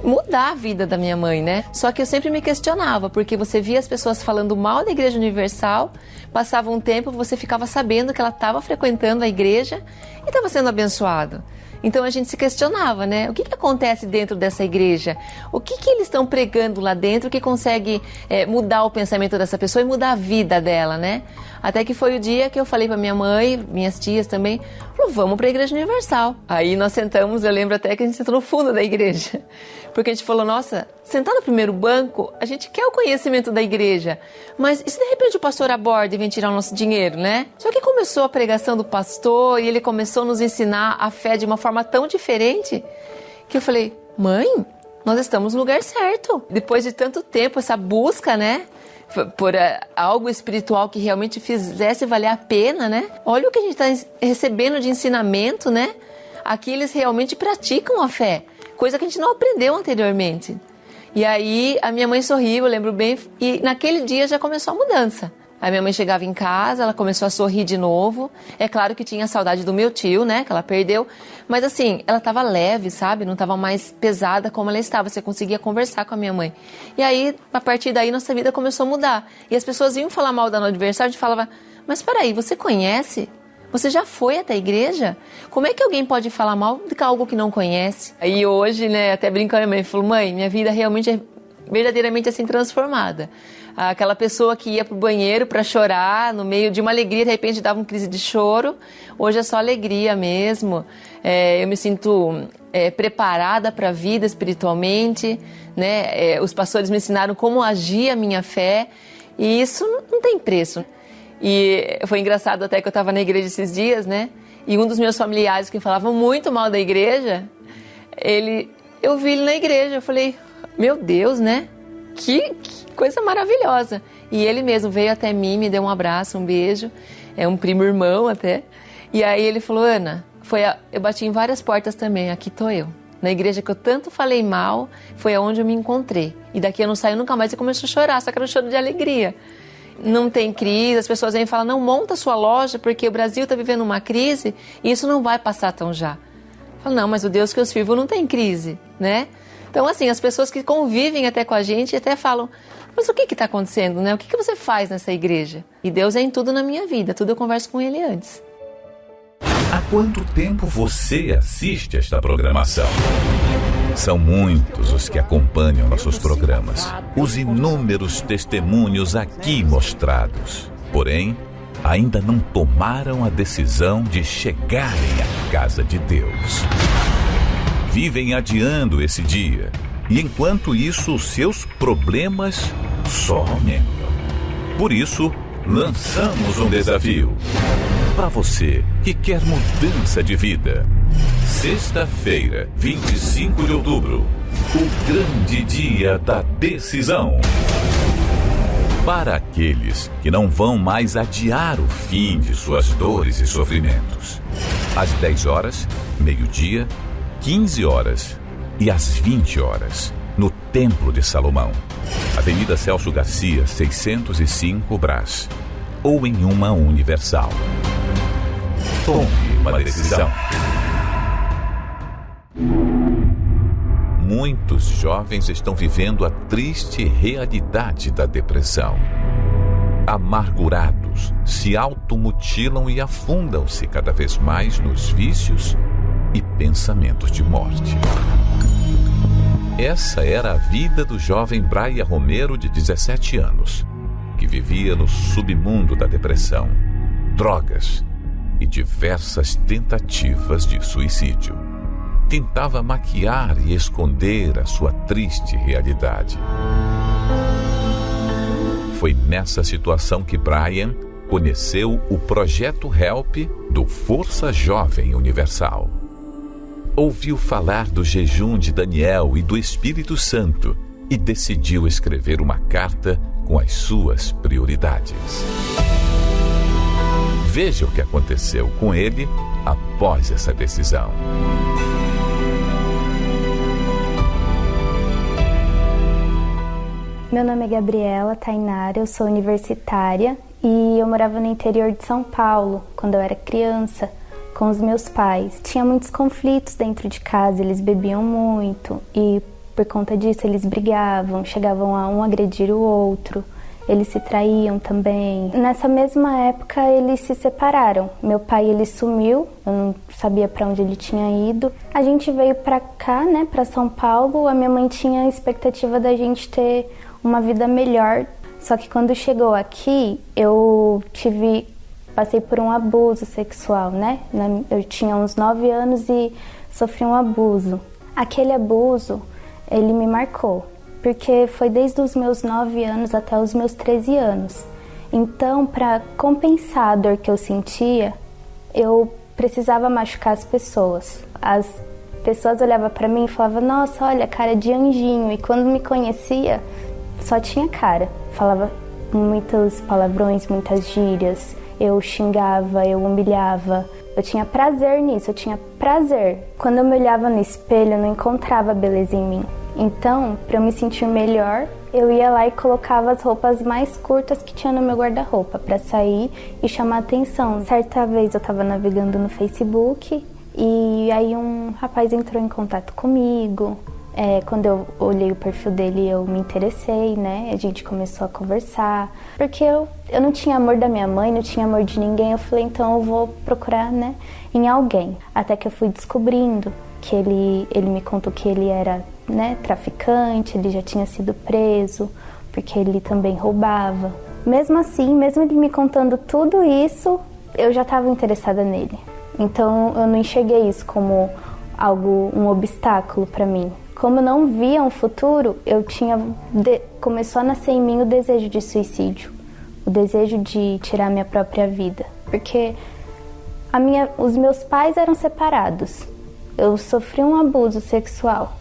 mudar a vida da minha mãe, né? Só que eu sempre me questionava, porque você via as pessoas falando mal da Igreja Universal, passava um tempo, você ficava sabendo que ela estava frequentando a igreja e estava sendo abençoado. Então a gente se questionava, né? O que acontece dentro dessa igreja? O que eles estão pregando lá dentro que consegue mudar o pensamento dessa pessoa e mudar a vida dela, né? Até que foi o dia que eu falei para minha mãe, minhas tias também, falou, vamos para a Igreja Universal. Aí nós sentamos, eu lembro até que a gente sentou no fundo da igreja. Porque a gente falou, nossa, sentar no primeiro banco, a gente quer o conhecimento da igreja. Mas e se de repente o pastor aborda e vem tirar o nosso dinheiro, né? Só que começou a pregação do pastor e ele começou a nos ensinar a fé de uma forma tão diferente que eu falei, mãe, nós estamos no lugar certo. Depois de tanto tempo, essa busca, né? Por algo espiritual que realmente fizesse valer a pena, né? Olha o que a gente está recebendo de ensinamento, né? Aqui eles realmente praticam a fé, coisa que a gente não aprendeu anteriormente. E aí a minha mãe sorriu, eu lembro bem, e naquele dia já começou a mudança. A minha mãe chegava em casa, ela começou a sorrir de novo. É claro que tinha saudade do meu tio, né, que ela perdeu. Mas assim, ela estava leve, sabe? Não estava mais pesada como ela estava. Você conseguia conversar com a minha mãe. E aí, a partir daí, nossa vida começou a mudar. E as pessoas iam falar mal da Universal, a gente falava, mas peraí, você conhece? Você já foi até a igreja? Como é que alguém pode falar mal de algo que não conhece? Aí hoje, né, até brincando com a minha mãe, falou, mãe, minha vida realmente é verdadeiramente assim transformada. Aquela pessoa que ia pro banheiro para chorar, no meio de uma alegria, de repente dava uma crise de choro. Hoje é só alegria mesmo. Eu me sinto preparada para a vida espiritualmente, né? Os pastores me ensinaram como agir a minha fé e isso não tem preço. E foi engraçado até que eu estava na igreja esses dias, né? E um dos meus familiares que falava muito mal da igreja, ele eu vi ele na igreja. Eu falei, meu Deus, né? Que coisa maravilhosa. E ele mesmo veio até mim, me deu um abraço, um beijo. É um primo irmão até. E aí ele falou, Ana, eu bati em várias portas também, aqui tô eu. Na igreja que eu tanto falei mal, foi aonde eu me encontrei. E daqui eu não saio nunca mais. E começou a chorar, só que era um choro de alegria. Não tem crise, as pessoas vêm e falam, não, monta sua loja, porque o Brasil está vivendo uma crise e isso não vai passar tão já. Eu falo, não, mas o Deus que eu sirvo não tem crise, né? Então, assim, as pessoas que convivem até com a gente até falam, mas o que está acontecendo, né? O que você faz nessa igreja? E Deus é em tudo na minha vida, tudo eu converso com Ele antes. Há quanto tempo você assiste esta programação? São muitos os que acompanham nossos programas, os inúmeros testemunhos aqui mostrados. Porém, ainda não tomaram a decisão de chegarem à casa de Deus. Vivem adiando esse dia, e enquanto isso, os seus problemas só aumentam. Por isso, lançamos um desafio para você que quer mudança de vida. Sexta-feira, 25 de outubro, o grande dia da decisão. Para aqueles que não vão mais adiar o fim de suas dores e sofrimentos. Às 10 horas, meio-dia, 15 horas e às 20 horas, no Templo de Salomão, Avenida Celso Garcia, 605 Brás, ou em uma Universal. Tome uma decisão. Muitos jovens estão vivendo a triste realidade da depressão. Amargurados, se automutilam e afundam-se cada vez mais nos vícios e pensamentos de morte. Essa era a vida do jovem Brian Romero, de 17 anos, que vivia no submundo da depressão, drogas e diversas tentativas de suicídio. Tentava maquiar e esconder a sua triste realidade. Foi nessa situação que Brian conheceu o Projeto Help do Força Jovem Universal. Ouviu falar do jejum de Daniel e do Espírito Santo e decidiu escrever uma carta com as suas prioridades. Veja o que aconteceu com ele após essa decisão. Meu nome é Gabriela Tainara, eu sou universitária e eu morava no interior de São Paulo quando eu era criança com os meus pais. Tinha muitos conflitos dentro de casa, eles bebiam muito e por conta disso eles brigavam, chegavam a um agredir o outro, eles se traíam também. Nessa mesma época eles se separaram, meu pai ele sumiu, eu não sabia para onde ele tinha ido. A gente veio para cá, né, para São Paulo, a minha mãe tinha a expectativa da gente ter uma vida melhor, só que quando chegou aqui eu passei por um abuso sexual, né? Eu tinha uns 9 anos e sofri um abuso. Aquele abuso, ele me marcou, porque foi desde os meus 9 anos até os meus 13 anos. Então, para compensar a dor que eu sentia, eu precisava machucar as pessoas. As pessoas olhavam para mim e falavam, nossa, olha, cara de anjinho. E quando me conhecia, só tinha cara. Falava muitos palavrões, muitas gírias. Eu xingava, eu humilhava. Eu tinha prazer nisso, eu tinha prazer. Quando eu me olhava no espelho, eu não encontrava beleza em mim. Então, para eu me sentir melhor, eu ia lá e colocava as roupas mais curtas que tinha no meu guarda-roupa para sair e chamar atenção. Certa vez eu estava navegando no Facebook e aí um rapaz entrou em contato comigo. Quando eu olhei o perfil dele, eu me interessei, né? A gente começou a conversar. Porque eu não tinha amor da minha mãe, não tinha amor de ninguém. Eu falei, então eu vou procurar, né, em alguém. Até que eu fui descobrindo que ele me contou que ele era, né, traficante, ele já tinha sido preso, porque ele também roubava. Mesmo assim, mesmo ele me contando tudo isso, eu já estava interessada nele. Então eu não enxerguei isso como um obstáculo para mim. Como eu não via um futuro, começou a nascer em mim o desejo de suicídio, o desejo de tirar minha própria vida, porque os meus pais eram separados, eu sofri um abuso sexual,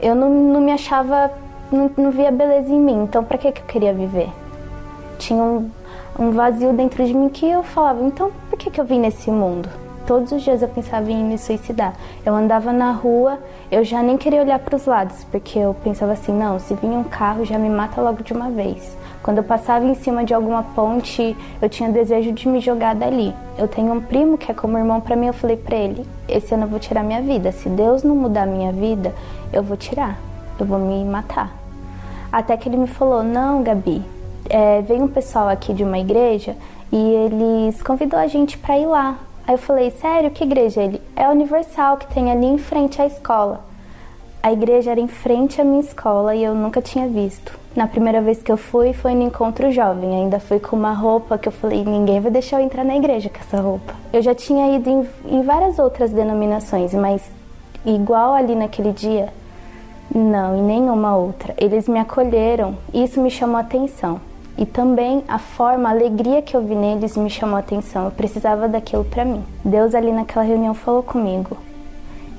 Eu não me achava, não via beleza em mim, então para que eu queria viver? Tinha um vazio dentro de mim que eu falava, então por que eu vim nesse mundo? Todos os dias eu pensava em me suicidar. Eu andava na rua, eu já nem queria olhar para os lados, porque eu pensava assim, não, se vir um carro já me mata logo de uma vez. Quando eu passava em cima de alguma ponte, eu tinha desejo de me jogar dali. Eu tenho um primo que é como irmão para mim, eu falei para ele, esse ano eu vou tirar minha vida. Se Deus não mudar a minha vida, eu vou tirar, eu vou me matar. Até que ele me falou, não, Gabi, veio um pessoal aqui de uma igreja e eles convidou a gente para ir lá. Aí eu falei, sério, que igreja? Ele, é a Universal, que tem ali em frente à escola. A igreja era em frente à minha escola e eu nunca tinha visto. Na primeira vez que eu fui, foi no encontro jovem. Ainda fui com uma roupa que eu falei, ninguém vai deixar eu entrar na igreja com essa roupa. Eu já tinha ido em várias outras denominações, mas igual ali naquele dia, não, em nenhuma outra. Eles me acolheram e isso me chamou a atenção. E também a forma, a alegria que eu vi neles me chamou a atenção. Eu precisava daquilo pra mim. Deus ali naquela reunião falou comigo.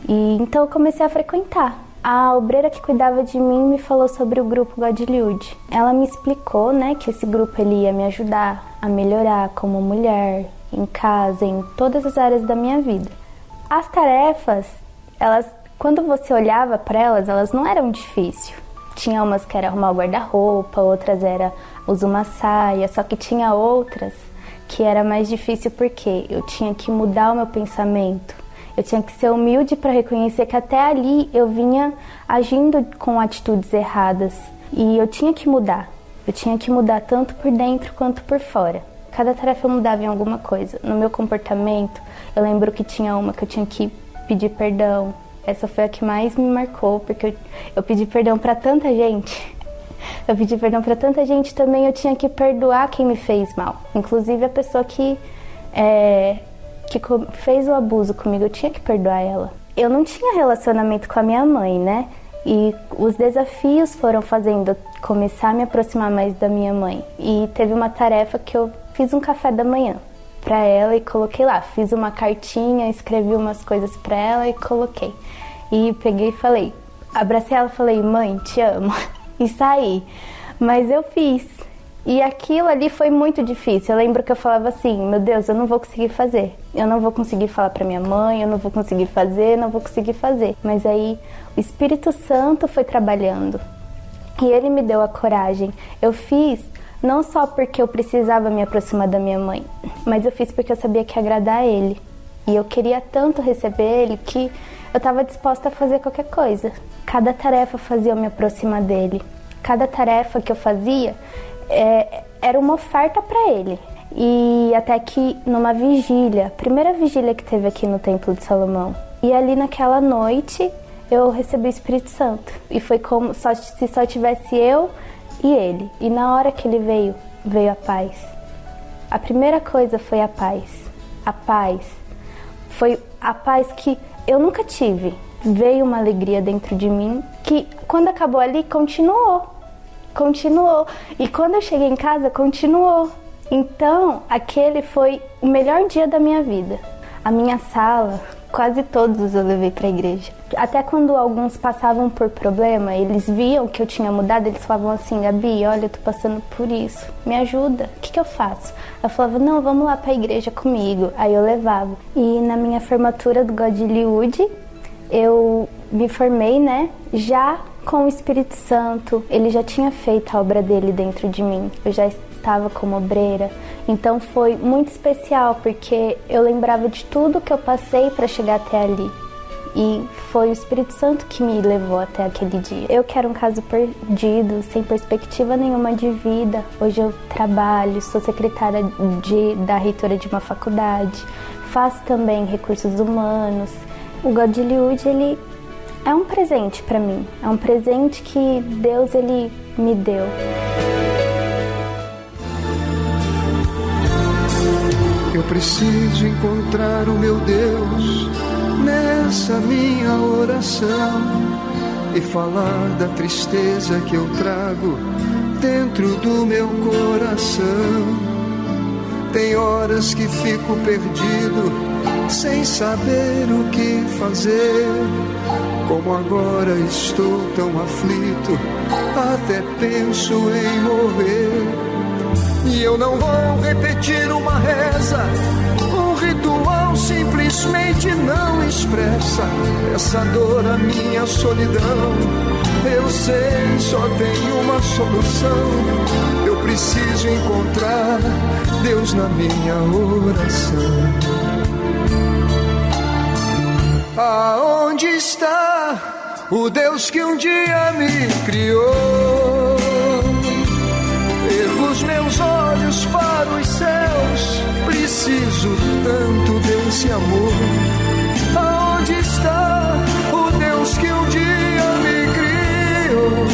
E então eu comecei a frequentar. A obreira que cuidava de mim me falou sobre o grupo Godlywood. Ela me explicou, né, que esse grupo ele ia me ajudar a melhorar como mulher, em casa, em todas as áreas da minha vida. As tarefas, quando você olhava para elas não eram difíceis. Tinha umas que era arrumar o guarda-roupa, outras era usar uma saia, só que tinha outras que era mais difícil porque eu tinha que mudar o meu pensamento. Eu tinha que ser humilde para reconhecer que até ali eu vinha agindo com atitudes erradas. E eu tinha que mudar. Eu tinha que mudar tanto por dentro quanto por fora. Cada tarefa eu mudava em alguma coisa. No meu comportamento, eu lembro que tinha uma que eu tinha que pedir perdão. Essa foi a que mais me marcou, porque eu pedi perdão para tanta gente. Eu pedi perdão para tanta gente também, eu tinha que perdoar quem me fez mal. Inclusive a pessoa que fez o abuso comigo, eu tinha que perdoar ela. Eu não tinha relacionamento com a minha mãe, né? E os desafios foram fazendo eu começar a me aproximar mais da minha mãe. E teve uma tarefa que eu fiz um café da manhã para ela e coloquei lá. Fiz uma cartinha, escrevi umas coisas para ela e coloquei. E peguei e falei, abracei ela e falei, mãe, te amo. E saí. Mas eu fiz. E aquilo ali foi muito difícil. Eu lembro que eu falava assim, meu Deus, eu não vou conseguir fazer. Eu não vou conseguir falar pra minha mãe, eu não vou conseguir fazer, não vou conseguir fazer. Mas aí o Espírito Santo foi trabalhando. E ele me deu a coragem. Eu fiz não só porque eu precisava me aproximar da minha mãe, mas eu fiz porque eu sabia que ia agradar a ele. E eu queria tanto receber ele que eu estava disposta a fazer qualquer coisa. Cada tarefa fazia eu me aproximar dele. Cada tarefa que eu fazia era uma oferta para ele. E até que numa vigília, a primeira vigília que teve aqui no Templo de Salomão, e ali naquela noite eu recebi o Espírito Santo. E foi como se só tivesse eu e ele. E na hora que ele veio a paz. A primeira coisa foi a paz. A paz. Foi a paz que eu nunca tive. Veio uma alegria dentro de mim que quando acabou ali, continuou. E quando eu cheguei em casa, continuou. Então, aquele foi o melhor dia da minha vida. A minha sala, quase todos eu levei para a igreja. Até quando alguns passavam por problema, eles viam que eu tinha mudado, eles falavam assim, Gabi, olha, eu tô passando por isso, me ajuda, o que eu faço? Eu falava, não, vamos lá para a igreja comigo. Aí eu levava. E na minha formatura do Godlywood, eu me formei, né, já com o Espírito Santo. Ele já tinha feito a obra dele dentro de mim. Eu já estava como obreira. Então foi muito especial, porque eu lembrava de tudo que eu passei para chegar até ali. E foi o Espírito Santo que me levou até aquele dia. Eu que era um caso perdido, sem perspectiva nenhuma de vida. Hoje eu trabalho, sou secretária da reitora de uma faculdade. Faço também recursos humanos. O Godlywood, ele é um presente para mim. É um presente que Deus, ele me deu. Eu preciso encontrar o meu Deus nessa minha oração e falar da tristeza que eu trago dentro do meu coração. Tem horas que fico perdido, sem saber o que fazer. Como agora estou tão aflito, até penso em morrer. E eu não vou repetir uma reza, um ritual simplesmente não expressa essa dor, a minha solidão. Eu sei, só tem uma solução. Eu preciso encontrar Deus na minha oração. Aonde está o Deus que um dia me criou? Ergo os meus olhos para os céus, preciso tanto desse amor. Aonde está o Deus que um dia me criou?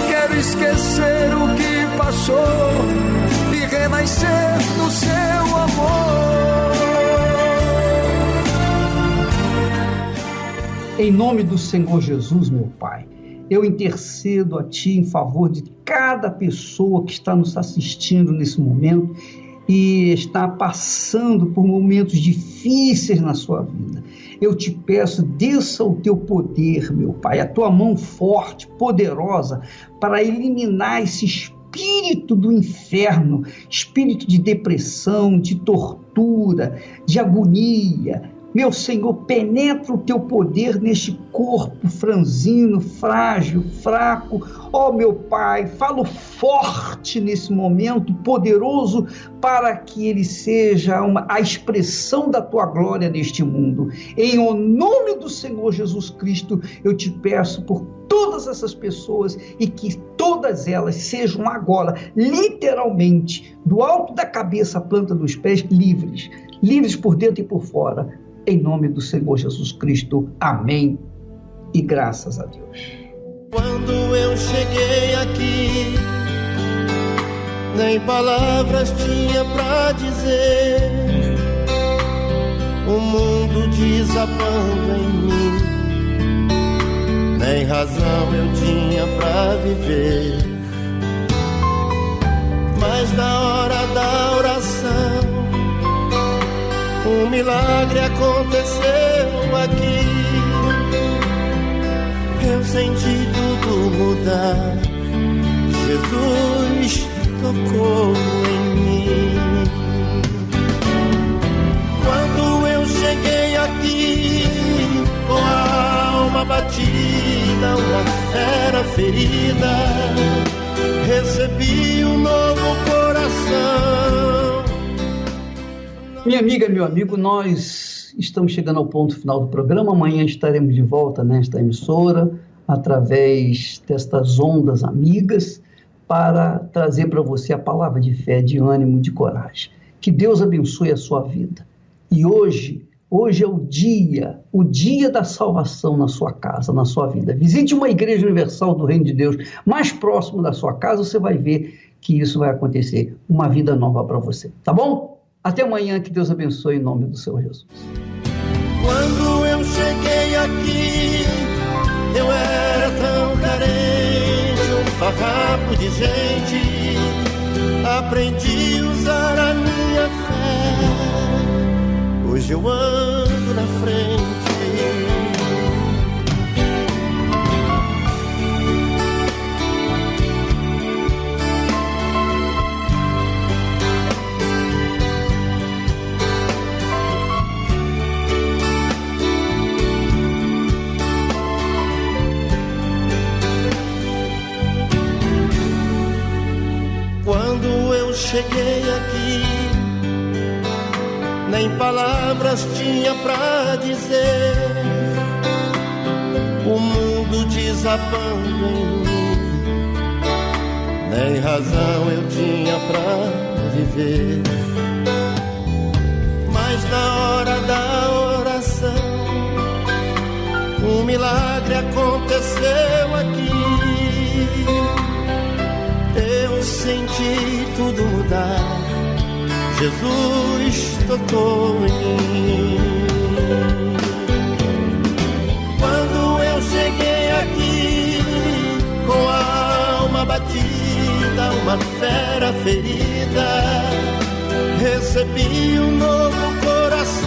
Quero esquecer o que passou e renascer no seu amor. Em nome do Senhor Jesus, meu Pai, eu intercedo a Ti em favor de cada pessoa que está nos assistindo nesse momento e está passando por momentos difíceis na sua vida. Eu te peço, desça o Teu poder, meu Pai, a Tua mão forte, poderosa, para eliminar esse espírito do inferno, espírito de depressão, de tortura, de agonia. Meu Senhor, penetra o Teu poder neste corpo franzino, frágil, fraco. Ó meu Pai, falo forte nesse momento, poderoso, para que ele seja a expressão da Tua glória neste mundo. Em o nome do Senhor Jesus Cristo, eu te peço por todas essas pessoas e que todas elas sejam agora, literalmente, do alto da cabeça à planta dos pés, livres por dentro e por fora. Em nome do Senhor Jesus Cristo. Amém. E graças a Deus. Quando eu cheguei aqui, nem palavras tinha pra dizer. O mundo desabando em mim, nem razão eu tinha pra viver. Mas na hora da oração, um milagre aconteceu aqui. Eu senti tudo mudar. Jesus tocou em mim. Quando eu cheguei aqui, com a alma batida, uma fera ferida, recebi um novo coração. Minha amiga, meu amigo, nós estamos chegando ao ponto final do programa. Amanhã estaremos de volta nesta emissora, através destas ondas amigas, para trazer para você a palavra de fé, de ânimo, de coragem. Que Deus abençoe a sua vida. E hoje é o dia da salvação na sua casa, na sua vida. Visite uma igreja universal do Reino de Deus mais próximo da sua casa, você vai ver que isso vai acontecer. Uma vida nova para você, tá bom? Até amanhã, que Deus abençoe em nome do Senhor Jesus. Quando eu cheguei aqui, eu era tão carente, um farrapo de gente. Aprendi a usar a minha fé, hoje eu ando na frente. Quando eu cheguei aqui, nem palavras tinha pra dizer. O mundo desabando em mim, nem razão eu tinha pra viver. Mas na hora da oração, um milagre aconteceu aqui. Eu senti tudo mudar, Jesus tocou em mim. Quando eu cheguei aqui, com a alma batida, uma fera ferida, recebi um novo coração,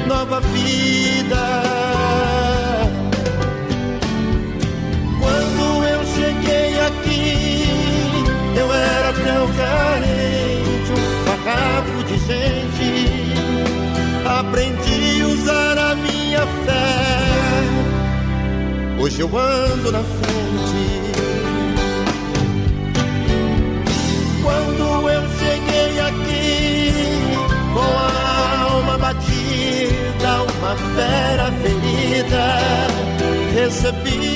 nova nova vida. Quando eu cheguei aqui, eu era tão carente, um farrapo de gente. Aprendi a usar a minha fé, hoje eu ando na frente. Quando eu cheguei aqui, com a alma batida, uma fera ferida, recebi